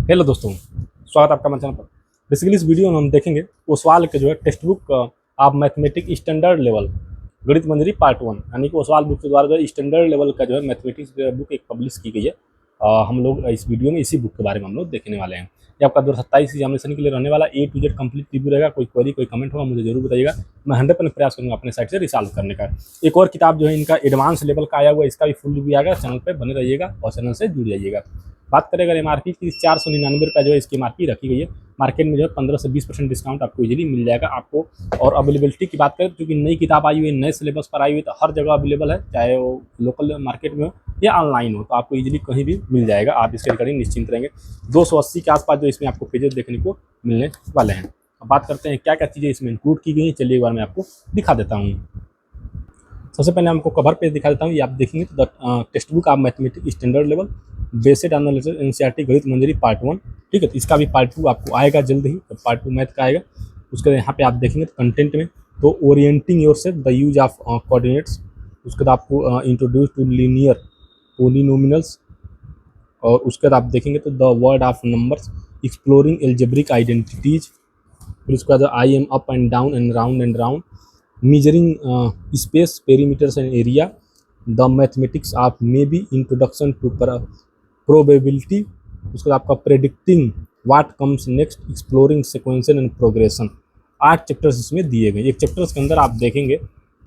Hello दोस्तों, स्वागत है आपका हमारे चैनल पर। बेसिकली इस वीडियो में हम देखेंगे वो सवाल के जो है text book of mathematics standard level गणित मंजरी पार्ट 1, यानी कि वो सवाल बुक के द्वारा जो है स्टैंडर्ड लेवल का जो है मैथमेटिक्स बुक एक पब्लिश की गई है। हम लोग इस वीडियो में इसी बुक के बारे में हम लोग देखने वाले हैं। ये आपका 2027 एग्जामिनेशन के लिए रहने वाला A to Z complete review रहेगा। कोई क्वेरी कोई कमेंट होगा मुझे जरूर बताइएगा, मैं 100% प्रयास करूँगा अपने साइड से रिसॉल्व करने का। एक और किताब जो है इनका एडवांस लेवल का आया हुआ है, इसका भी फुल रिव्यू आएगा। चैनल पर बने रहिएगा और चैनल से जुड़ जाइएगा। बात करें अगर MRP की 499 जो है इसकी MRP रखी गई है। मार्केट में जो है 15 से 20% डिस्काउंट आपको इजीली मिल जाएगा आपको। और अवेलेबिलिटी की बात करें क्योंकि नई किताब आई हुई है, नए सिलेबस पर आई हुई है, तो हर जगह अवेलेबल है, चाहे वो लोकल मार्केट में हो या ऑनलाइन हो, तो आपको इजीली कहीं भी मिल जाएगा। आप इसके रिगार्डिंग निश्चिंत रहेंगे। 280 के आसपास जो इसमें आपको पेजेस देखने को मिलने वाले हैं। अब बात करते हैं क्या क्या चीज़ें इसमें इंक्लूड की गई हैं। चलिए एक बार मैं आपको दिखा देता हूँ। सबसे पहले हमको कवर पेज दिखा देता हूँ। ये आप देखेंगे तो text book of mathematics standard level basic analysis NCERT गणित मंजरी पार्ट 1, ठीक है। तो इसका भी पार्ट 2 आपको आएगा जल्द ही, तो पार्ट 2 मैथ का आएगा। उसके बाद यहाँ पे आप देखेंगे तो कंटेंट में तो orienting yourself the use of coordinates, उसके बाद आपको इंट्रोड्यूस टू लीनियर पोलिनोमिनल्स, और उसके बाद आप देखेंगे तो the word of numbers, exploring algebraic identities, फिर उसके बाद I am up and round, measuring space, perimeters and area, the mathematics of maybe, introduction to probability, उसके बाद आपका predicting what comes next, exploring sequential and progression। 8 chapters इसमें दिए गए। एक चैप्टर्स के अंदर आप देखेंगे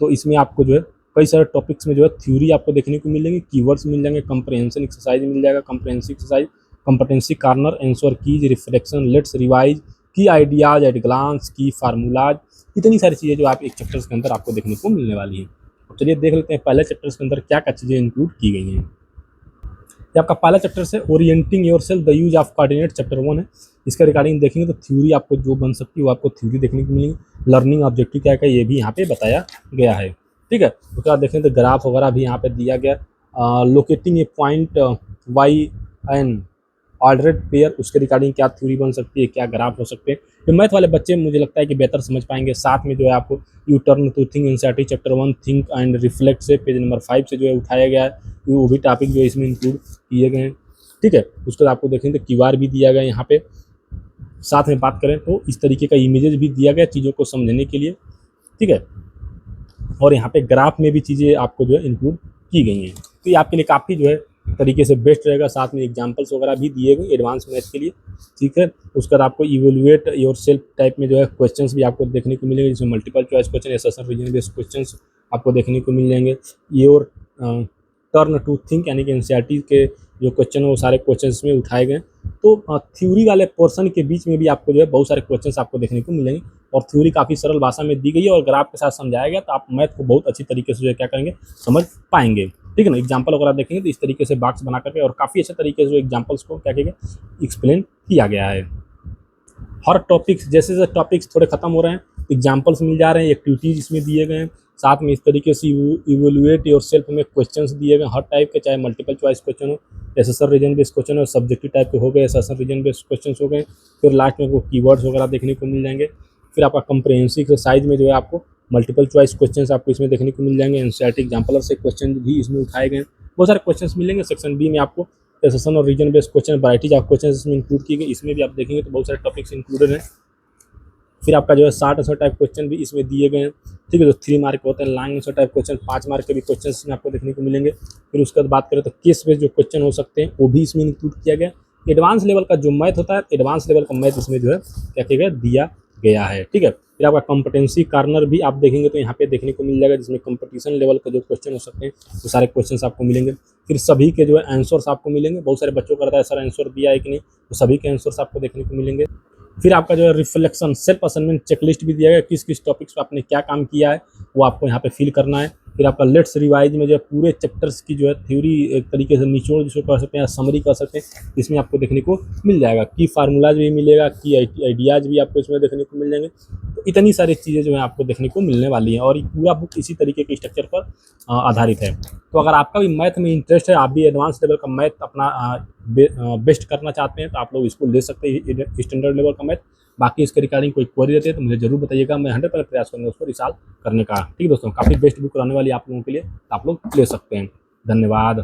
तो इसमें आपको जो है कई सारे टॉपिक्स में जो है थ्योरी आपको देखने को मिलेंगे, कीवर्ड्स मिल जाएंगे, कंप्रहेंशन एक्सरसाइज मिल जाएगा, comprehensive exercise, competency corner, answer keys, reflection, let's revise, की आइडियाज एट ग्लांस, की फार्मूलाज, इतनी सारी चीज़ें जो आप एक चैप्टर्स के अंदर आपको देखने को मिलने वाली हैं। तो चलिए देख लेते हैं पहले चैप्टर्स के अंदर क्या क्या चीज़ें इंक्लूड की गई हैं। ये आपका पहला चैप्टर है orienting yourself the use of coordinate, chapter 1 है। इसका रिगार्डिंग देखेंगे तो थ्योरी आपको जो बन सकती है वो आपको थ्योरी देखने को मिलेंगी। लर्निंग ऑब्जेक्टिव क्या है ये भी यहाँ पे बताया गया है, ठीक है। उसके बाद देखें तो ग्राफ वगैरह भी यहाँ पे दिया गया। लोकेटिंग ए पॉइंट वाई एन ऑर्डरेड पेयर, उसके रिगार्डिंग क्या थ्योरी बन सकती है, क्या ग्राफ हो सकते हैं। तो मैथ वाले बच्चे मुझे लगता है कि बेहतर समझ पाएंगे। साथ में जो है आपको you turn to think NCERT chapter 1 think and reflect से पेज नंबर 5 से जो है उठाया गया है, वो भी टॉपिक जो है इसमें इंक्लूड किए गए हैं, ठीक है। उसके बाद आपको देखेंगे तो क्यूआर भी दिया गया यहाँ पे। साथ में बात करें तो इस तरीके का इमेजेस भी दिया गया चीज़ों को समझने के लिए, ठीक है। और यहाँ पे ग्राफ में भी चीज़ें आपको जो है इंक्लूड की गई हैं, तो ये आपके लिए काफ़ी जो है तरीके से बेस्ट रहेगा। साथ में एग्जांपल्स वगैरह भी दिए गए एडवांस मैथ के लिए, ठीक है। उसके बाद आपको इवेलुएट योर सेल्फ टाइप में जो है क्वेश्चंस भी आपको देखने को मिलेंगे, जिसमें multiple choice question, assertion reason based questions आपको देखने को मिल जाएंगे। योर टर्न टू थिंक, यानी कि एनसीईआरटी के जो क्वेश्चन है वो सारे क्वेश्चन में उठाए गए। तो थ्योरी वाले पोर्शन के बीच में भी आपको जो है बहुत सारे क्वेश्चंस आपको देखने को मिलेंगे, और थ्योरी काफ़ी सरल भाषा में दी गई है और ग्राफ के साथ समझाया गया, तो आप मैथ को बहुत अच्छी तरीके से जो है क्या करेंगे समझ पाएंगे, ठीक है ना। एग्जाम्पल वगैरह देखेंगे तो इस तरीके से बॉक्स बना करके और काफ़ी अच्छे तरीके से जो एग्जाम्पल्स को क्या किया एक्सप्लेन किया गया है। हर टॉपिक्स जैसे जैसे टॉपिक्स थोड़े खत्म हो रहे हैं, एग्जाम्पल्स मिल जा रहे हैं, एक्टिविटीज इसमें दिए गए हैं। साथ में इस तरीके से इवेलुएट योर सेल्फ में क्वेश्चंस दिए गए हर टाइप के, चाहे मल्टीपल चॉइस क्वेश्चन हो, एसेशन रीजन बेस्ड क्वेश्चन हो, सब्जेक्टिव टाइप के हो गए, एसेशन रीजन बेस्ड क्वेश्चन हो गए। फिर लास्ट में वो कीवर्ड्स वगैरह देखने को मिल जाएंगे। फिर आपका कंप्रहेंसिव एक्सरसाइज में जो है आपको मल्टीपल चॉइस क्वेश्चन आपको इसमें देखने को मिल जाएंगे। एनसीईआरटी एग्जाम्पलर से क्वेश्चन भी इसमें उठाए गए, बहुत सारे क्वेश्चन मिलेंगे। सेक्शन बी में आपको एसेशन और reason based question, varieties of question इसमें इंक्लूड की गई, इसमें भी आप देखेंगे तो बहुत सारे टॉपिक्स इंक्लूडेड हैं। फिर आपका जो है 60 आंसर टाइप क्वेश्चन भी इसमें दिए गए हैं, ठीक है। जो 3 मार्क होते हैं, long answer type question 5 mark के भी क्वेश्चन इसमें आपको देखने को मिलेंगे। फिर उसके बाद बात करें तो केस बेस्ड जो क्वेश्चन हो सकते हैं वो भी इसमें इंक्लूड किया गया। एडवांस लेवल का जो मैथ होता है, एडवांस लेवल का मैथ इसमें जो है क्या किया गया दिया गया है, ठीक है। फिर आपका कॉम्पिटेंसी कॉर्नर भी आप देखेंगे तो यहाँ पे देखने को मिल जाएगा, जिसमें कंपटीशन लेवल का जो क्वेश्चन हो सकते हैं वो सारे क्वेश्चंस आपको मिलेंगे। फिर सभी के जो है आंसर्स आपको मिलेंगे। बहुत सारे बच्चों को रहता है सर आंसर दिया है कि नहीं, तो सभी के आंसर्स आपको देखने को मिलेंगे। फिर आपका जो है रिफ्लेक्शन सेल्फ असेसमेंट चेकलिस्ट भी दिया गया, किस किस टॉपिक्स पे आपने क्या काम किया है वो आपको यहाँ पे फिल करना है। फिर आपका लेट्स रिवाइज में जो है पूरे चैप्टर्स की जो है थ्योरी एक तरीके से निचोड़ जिसको कर सकते हैं, समरी कर सकते हैं, इसमें आपको देखने को मिल जाएगा। की फार्मूलाज भी मिलेगा, की आइडियाज़ भी आपको इसमें देखने को मिल जाएंगे। तो इतनी सारी चीज़ें जो है आपको देखने को मिलने वाली हैं, और ये पूरा बुक इसी तरीके के स्ट्रक्चर पर आधारित है। तो अगर आपका भी मैथ में इंटरेस्ट है, आप भी एडवांस लेवल का मैथ अपना बेस्ट करना चाहते हैं, तो आप लोग इसको ले सकते हैं, स्टैंडर्ड लेवल का मैथ। बाकी इसके रिगार्डिंग कोई क्वेरी रहती है तो मुझे जरूर बताइएगा, मैं 100% प्रयास करूँगा उसको रिसॉल्व करने का, ठीक है दोस्तों। काफ़ी बेस्ट बुक रहने वाली है आप लोगों के लिए, तो आप लोग ले सकते हैं। धन्यवाद।